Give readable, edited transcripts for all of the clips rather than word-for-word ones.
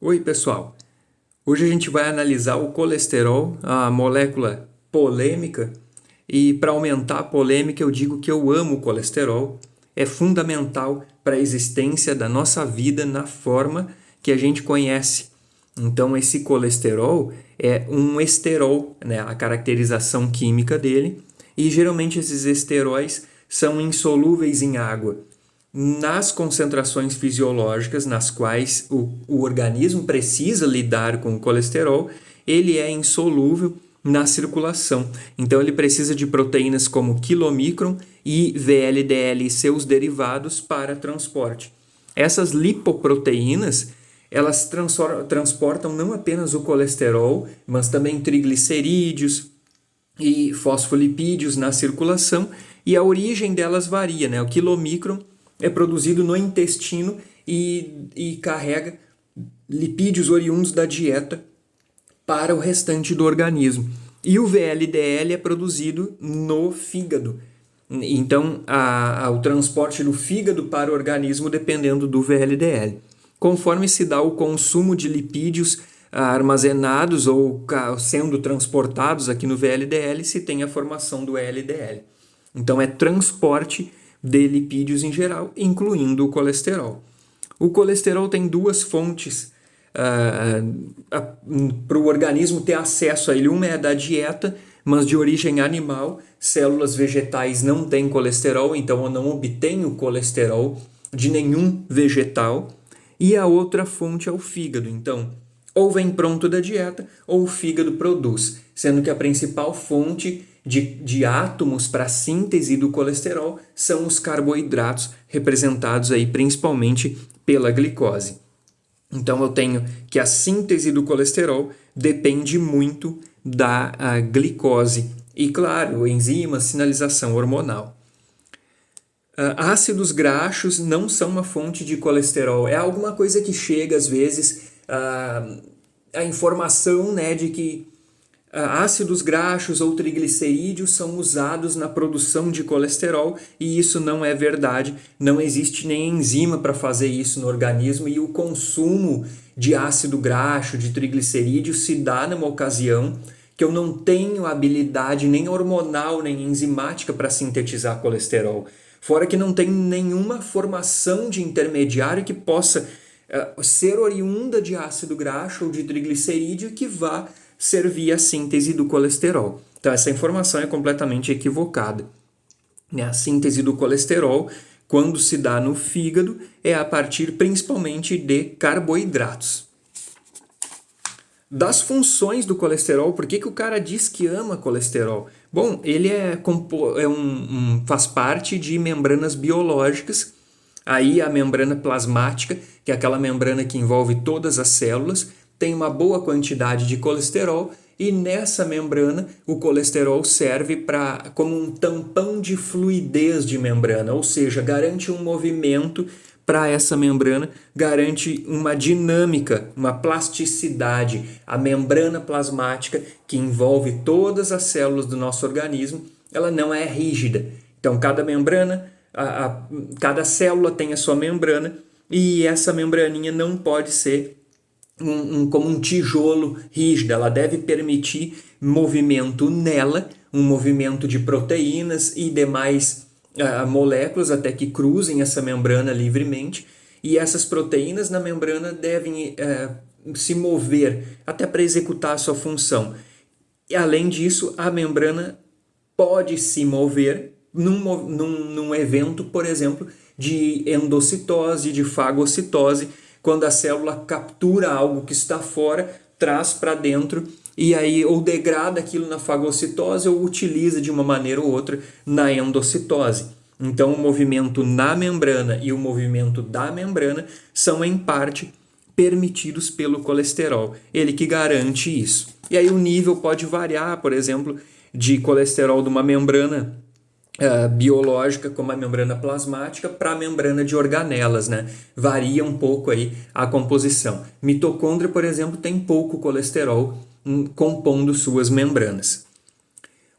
Oi, pessoal. Hoje a gente vai analisar o colesterol, a molécula polêmica, e para aumentar a polêmica eu digo que eu amo o colesterol. É fundamental para a existência da nossa vida na forma que a gente conhece. Então esse colesterol é um esterol, né, a caracterização química dele, e geralmente esses esteróis são insolúveis em água nas concentrações fisiológicas nas quais o organismo precisa lidar com o colesterol, ele é insolúvel na circulação. Então ele precisa de proteínas como quilomicron e VLDL e seus derivados para transporte. Essas lipoproteínas, elas transportam não apenas o colesterol, mas também triglicerídeos e fosfolipídios na circulação, e a origem delas varia, né? O quilomicron é produzido no intestino e carrega lipídios oriundos da dieta para o restante do organismo. E o VLDL é produzido no fígado. Então, o transporte do fígado para o organismo dependendo do VLDL. Conforme se dá o consumo de lipídios armazenados ou sendo transportados aqui no VLDL, se tem a formação do LDL. Então, é transporte de lipídios em geral, incluindo o colesterol. O colesterol tem duas fontes para o organismo ter acesso a ele. Uma é da dieta, mas de origem animal. Células vegetais não têm colesterol, então eu não obtenho colesterol de nenhum vegetal. E a outra fonte é o fígado. Então, ou vem pronto da dieta, ou o fígado produz, sendo que a principal fonte de átomos para a síntese do colesterol são os carboidratos, representados aí principalmente pela glicose. Então eu tenho que a síntese do colesterol depende muito da glicose e, claro, enzimas, sinalização hormonal. Ácidos graxos não são uma fonte de colesterol. É alguma coisa que chega às vezes a informação, né, de que ácidos graxos ou triglicerídeos são usados na produção de colesterol, e isso não é verdade. Não existe nem enzima para fazer isso no organismo, e o consumo de ácido graxo, de triglicerídeo, se dá numa ocasião que eu não tenho habilidade nem hormonal nem enzimática para sintetizar colesterol. Fora que não tem nenhuma formação de intermediário que possa ser oriunda de ácido graxo ou de triglicerídeo que vá servir à síntese do colesterol. Então essa informação é completamente equivocada. A síntese do colesterol, quando se dá no fígado, é a partir principalmente de carboidratos. Das funções do colesterol, por que o cara diz que ama colesterol? Bom, ele faz parte de membranas biológicas. Aí a membrana plasmática, que é aquela membrana que envolve todas as células, tem uma boa quantidade de colesterol, e nessa membrana o colesterol serve como um tampão de fluidez de membrana, ou seja, garante um movimento para essa membrana, garante uma dinâmica, uma plasticidade. A membrana plasmática, que envolve todas as células do nosso organismo, ela não é rígida. Então cada membrana, cada célula tem a sua membrana, e essa membraninha não pode ser como um tijolo rígido. Ela deve permitir movimento nela, um movimento de proteínas e demais moléculas até que cruzem essa membrana livremente, e essas proteínas na membrana devem se mover até para executar a sua função. E além disso, a membrana pode se mover num evento, por exemplo, de endocitose, de fagocitose, quando a célula captura algo que está fora, traz para dentro, e aí ou degrada aquilo na fagocitose ou utiliza de uma maneira ou outra na endocitose. Então o movimento na membrana e o movimento da membrana são em parte permitidos pelo colesterol, ele que garante isso. E aí o nível pode variar, por exemplo, de colesterol de uma membrana biológica, como a membrana plasmática, para a membrana de organelas, né? Varia um pouco aí a composição. Mitocôndria, por exemplo, tem pouco colesterol compondo suas membranas.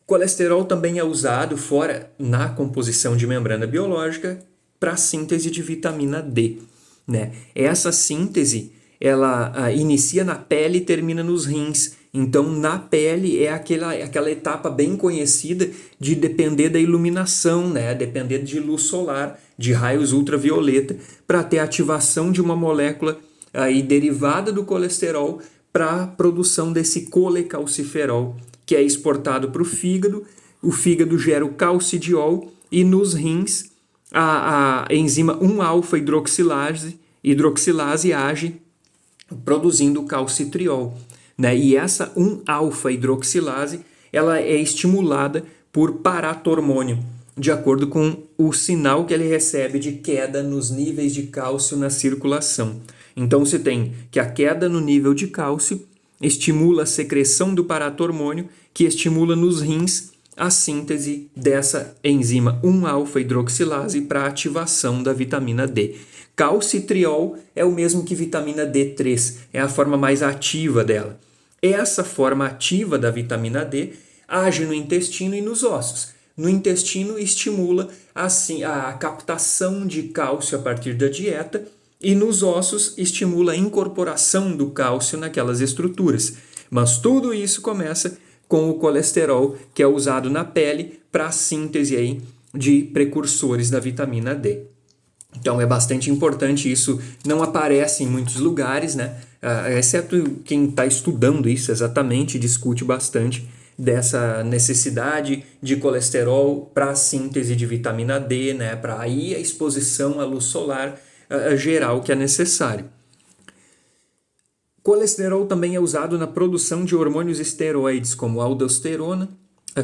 O colesterol também é usado fora na composição de membrana biológica para a síntese de vitamina D, né? Essa síntese ela inicia na pele e termina nos rins. Então, na pele é aquela etapa bem conhecida de depender da iluminação, né? Depender de luz solar, de raios ultravioleta, para ter ativação de uma molécula aí derivada do colesterol para a produção desse colecalciferol, que é exportado para o fígado. O fígado gera o calcidiol e nos rins a enzima 1-alfa-hidroxilase age produzindo o calcitriol, né? E essa 1-alfa-hidroxilase ela é estimulada por paratormônio, de acordo com o sinal que ele recebe de queda nos níveis de cálcio na circulação. Então se tem que a queda no nível de cálcio estimula a secreção do paratormônio, que estimula nos rins a síntese dessa enzima 1-alfa-hidroxilase para ativação da vitamina D. Calcitriol é o mesmo que vitamina D3, é a forma mais ativa dela. Essa forma ativa da vitamina D age no intestino e nos ossos. No intestino estimula assim a captação de cálcio a partir da dieta e nos ossos estimula a incorporação do cálcio naquelas estruturas. Mas tudo isso começa com o colesterol, que é usado na pele para a síntese aí de precursores da vitamina D. Então é bastante importante, isso não aparece em muitos lugares, né? Exceto quem está estudando isso exatamente, discute bastante dessa necessidade de colesterol para a síntese de vitamina D, né? Para aí a exposição à luz solar geral que é necessário. Colesterol também é usado na produção de hormônios esteroides, como aldosterona,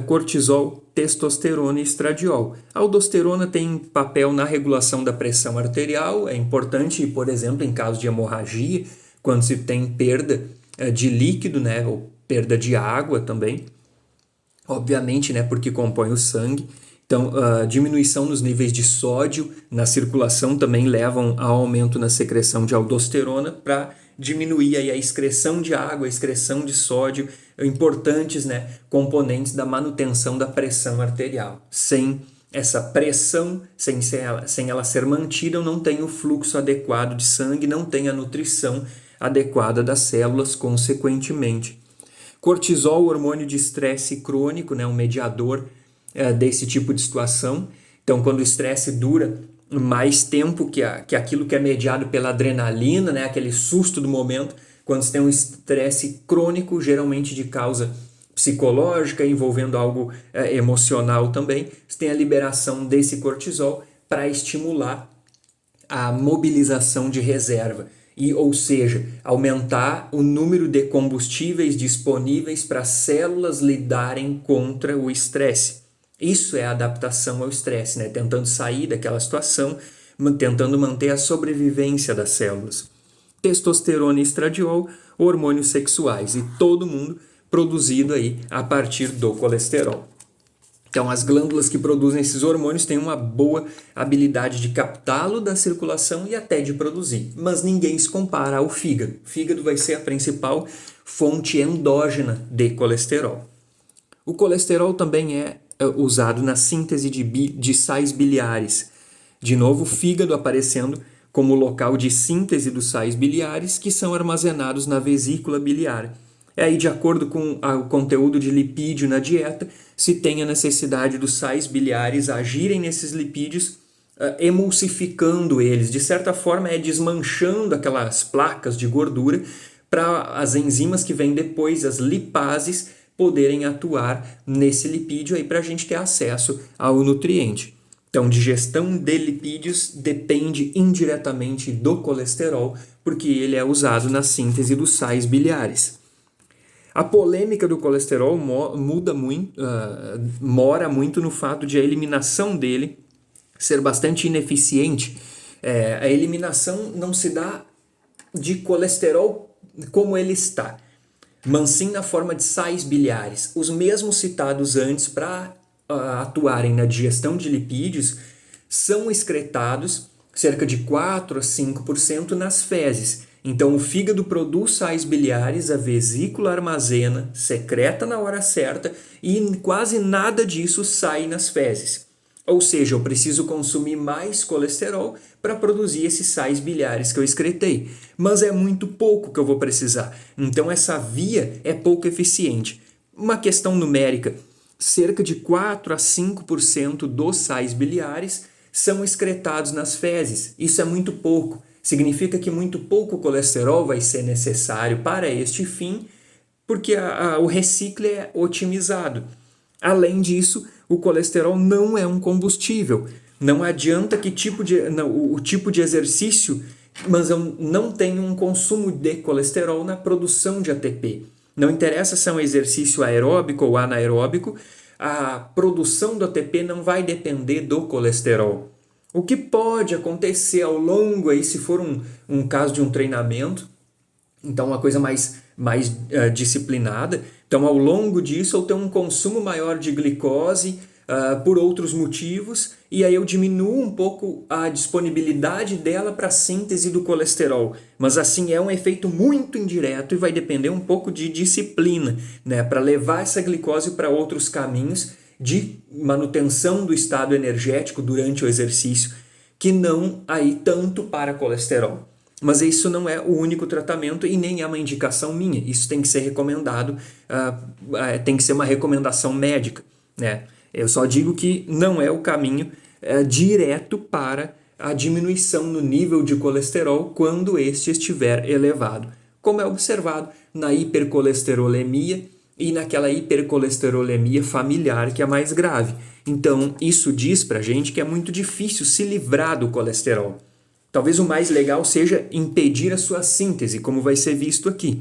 cortisol, testosterona e estradiol. A aldosterona tem papel na regulação da pressão arterial, é importante, por exemplo, em caso de hemorragia, quando se tem perda de líquido, né, ou perda de água também, obviamente, né, porque compõe o sangue. Então, a diminuição nos níveis de sódio na circulação também levam a aumento na secreção de aldosterona para diminuir aí a excreção de água, a excreção de sódio, importantes, né, componentes da manutenção da pressão arterial. Sem essa pressão, sem ela ser mantida, não tem o fluxo adequado de sangue, não tem a nutrição adequada das células, consequentemente. Cortisol, hormônio de estresse crônico, né, um mediador desse tipo de situação. Então, quando o estresse dura mais tempo que aquilo que é mediado pela adrenalina, né, aquele susto do momento, quando você tem um estresse crônico, geralmente de causa psicológica, envolvendo algo emocional também, você tem a liberação desse cortisol para estimular a mobilização de reserva. Ou seja, aumentar o número de combustíveis disponíveis para as células lidarem contra o estresse. Isso é a adaptação ao estresse, né? Tentando sair daquela situação, tentando manter a sobrevivência das células. Testosterona e estradiol, hormônios sexuais, e todo mundo produzido aí a partir do colesterol. Então, as glândulas que produzem esses hormônios têm uma boa habilidade de captá-lo da circulação e até de produzir, mas ninguém se compara ao fígado. O fígado vai ser a principal fonte endógena de colesterol. O colesterol também é usado na síntese de sais biliares. De novo, o fígado aparecendo como local de síntese dos sais biliares que são armazenados na vesícula biliar. Aí, de acordo com o conteúdo de lipídio na dieta, se tem a necessidade dos sais biliares agirem nesses lipídios, emulsificando eles. De certa forma, desmanchando aquelas placas de gordura para as enzimas que vêm depois, as lipases, poderem atuar nesse lipídio para a gente ter acesso ao nutriente. Então, digestão de lipídios depende indiretamente do colesterol, porque ele é usado na síntese dos sais biliares. A polêmica do colesterol mora muito no fato de a eliminação dele ser bastante ineficiente. A eliminação não se dá de colesterol como ele está, mas sim na forma de sais biliares. Os mesmos citados antes para atuarem na digestão de lipídios são excretados cerca de 4 a 5% nas fezes. Então, o fígado produz sais biliares, a vesícula armazena, secreta na hora certa e quase nada disso sai nas fezes. Ou seja, eu preciso consumir mais colesterol para produzir esses sais biliares que eu excretei. Mas é muito pouco que eu vou precisar. Então essa via é pouco eficiente. Uma questão numérica: cerca de 4 a 5% dos sais biliares são excretados nas fezes. Isso é muito pouco. Significa que muito pouco colesterol vai ser necessário para este fim, porque o reciclo é otimizado. Além disso, o colesterol não é um combustível. Não adianta o tipo de exercício, mas eu não tenho um consumo de colesterol na produção de ATP. Não interessa se é um exercício aeróbico ou anaeróbico, a produção do ATP não vai depender do colesterol. O que pode acontecer ao longo, aí, se for um caso de um treinamento, então uma coisa mais disciplinada, então ao longo disso eu tenho um consumo maior de glicose por outros motivos, e aí eu diminuo um pouco a disponibilidade dela para a síntese do colesterol. Mas assim é um efeito muito indireto e vai depender um pouco de disciplina, né, para levar essa glicose para outros caminhos de manutenção do estado energético durante o exercício, que não aí tanto para colesterol. Mas isso não é o único tratamento e nem é uma indicação minha. Isso tem que ser recomendado, tem que ser uma recomendação médica, né? Eu só digo que não é o caminho direto para a diminuição no nível de colesterol quando este estiver elevado, como é observado na hipercolesterolemia e naquela hipercolesterolemia familiar, que é mais grave. Então, isso diz pra gente que é muito difícil se livrar do colesterol. Talvez o mais legal seja impedir a sua síntese, como vai ser visto aqui.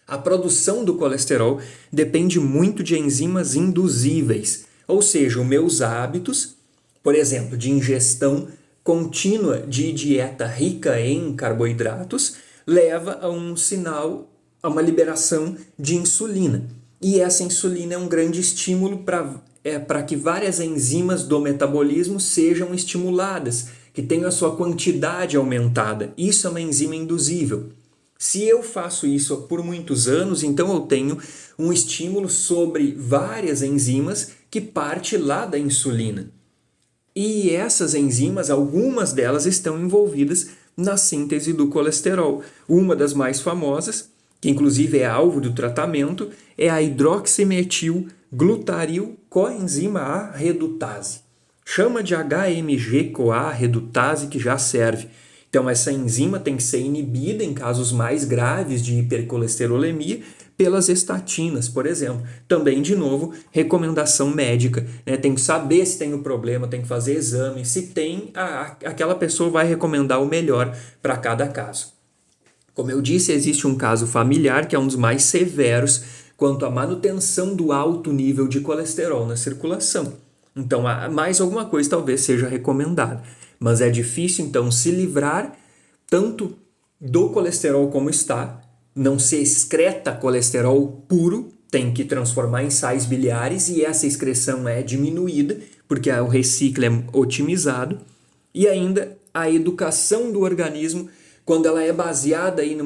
A produção do colesterol depende muito de enzimas induzíveis, ou seja, os meus hábitos, por exemplo, de ingestão contínua de dieta rica em carboidratos, leva a um sinal, a uma liberação de insulina. E essa insulina é um grande estímulo para que várias enzimas do metabolismo sejam estimuladas, que tenham a sua quantidade aumentada. Isso é uma enzima induzível. Se eu faço isso por muitos anos, então eu tenho um estímulo sobre várias enzimas que parte lá da insulina. E essas enzimas, algumas delas estão envolvidas na síntese do colesterol. Uma das mais famosas, que inclusive é alvo do tratamento, é a hidroximetil-glutaril coenzima A redutase. Chama de HMG-CoA redutase, que já serve. Então essa enzima tem que ser inibida em casos mais graves de hipercolesterolemia pelas estatinas, por exemplo. Também, de novo, recomendação médica, né? Tem que saber se tem o problema, tem que fazer exame. Se tem, aquela pessoa vai recomendar o melhor para cada caso. Como eu disse, existe um caso familiar que é um dos mais severos quanto à manutenção do alto nível de colesterol na circulação. Então, mais alguma coisa talvez seja recomendada. Mas é difícil, então, se livrar tanto do colesterol como está. Não se excreta colesterol puro, tem que transformar em sais biliares e essa excreção é diminuída, porque o reciclo é otimizado. E ainda a educação do organismo, quando ela é baseada aí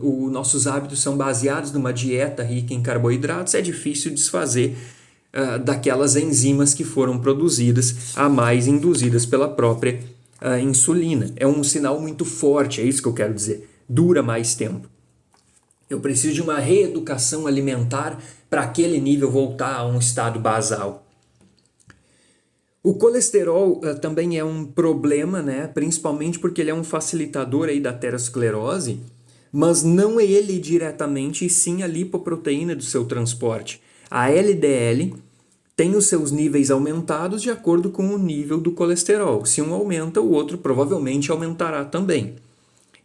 os nossos hábitos são baseados numa dieta rica em carboidratos, é difícil desfazer daquelas enzimas que foram produzidas a mais, induzidas pela própria insulina. É um sinal muito forte, é isso que eu quero dizer. Dura mais tempo. Eu preciso de uma reeducação alimentar para aquele nível voltar a um estado basal. O colesterol também é um problema, né? Principalmente porque ele é um facilitador aí da aterosclerose, mas não ele diretamente, e sim a lipoproteína do seu transporte. A LDL tem os seus níveis aumentados de acordo com o nível do colesterol. Se um aumenta, o outro provavelmente aumentará também.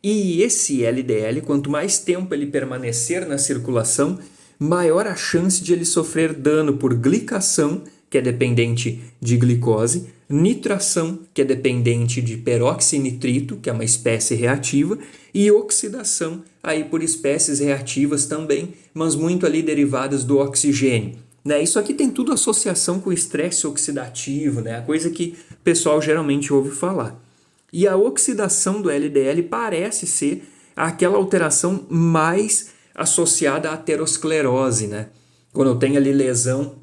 E esse LDL, quanto mais tempo ele permanecer na circulação, maior a chance de ele sofrer dano por glicação, que é dependente de glicose, nitração, que é dependente de peroxinitrito, que é uma espécie reativa, e oxidação, aí por espécies reativas também, mas muito ali derivadas do oxigênio. Né? Isso aqui tem tudo associação com estresse oxidativo, né? A coisa que o pessoal geralmente ouve falar. E a oxidação do LDL parece ser aquela alteração mais associada à aterosclerose, né? Quando eu tenho ali lesão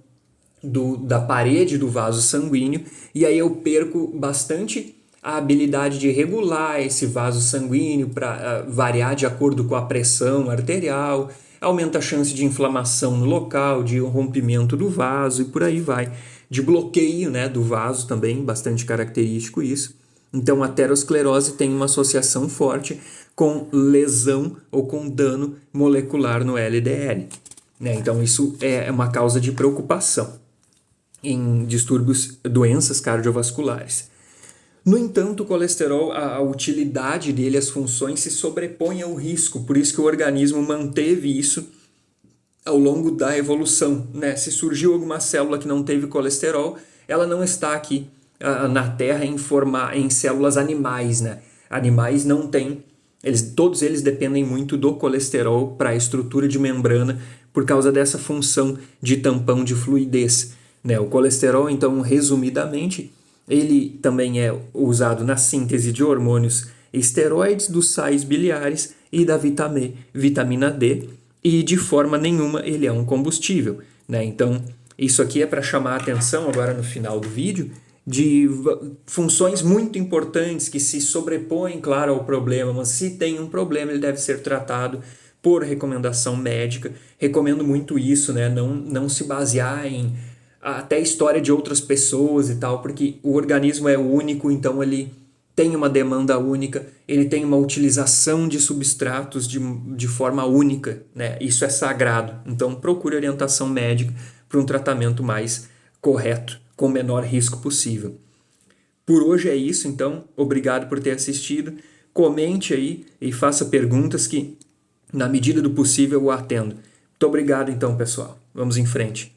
da parede do vaso sanguíneo, e aí eu perco bastante a habilidade de regular esse vaso sanguíneo para variar de acordo com a pressão arterial, aumenta a chance de inflamação no local, de rompimento do vaso e por aí vai. De bloqueio, né, do vaso também, bastante característico isso. Então a aterosclerose tem uma associação forte com lesão ou com dano molecular no LDL. Né? Então isso é uma causa de preocupação em distúrbios, doenças cardiovasculares. No entanto, o colesterol, a utilidade dele, as funções se sobrepõem ao risco, por isso que o organismo manteve isso ao longo da evolução. Né? Se surgiu alguma célula que não teve colesterol, ela não está aqui na Terra em células animais. Né? Animais não têm, todos eles dependem muito do colesterol para a estrutura de membrana, por causa dessa função de tampão de fluidez. Né? O colesterol, então, resumidamente, ele também é usado na síntese de hormônios esteroides, dos sais biliares e da vitamina D, e de forma nenhuma ele é um combustível. Né? Então, isso aqui é para chamar a atenção agora no final do vídeo de funções muito importantes que se sobrepõem, claro, ao problema, mas se tem um problema ele deve ser tratado por recomendação médica. Recomendo muito isso, né? Não se basear em até história de outras pessoas e tal, porque o organismo é único, então ele tem uma demanda única, ele tem uma utilização de substratos de forma única, né? Isso é sagrado. Então procure orientação médica para um tratamento mais correto, com o menor risco possível. Por hoje é isso, então. Obrigado por ter assistido. Comente aí e faça perguntas que, na medida do possível, eu atendo. Muito obrigado, então, pessoal. Vamos em frente.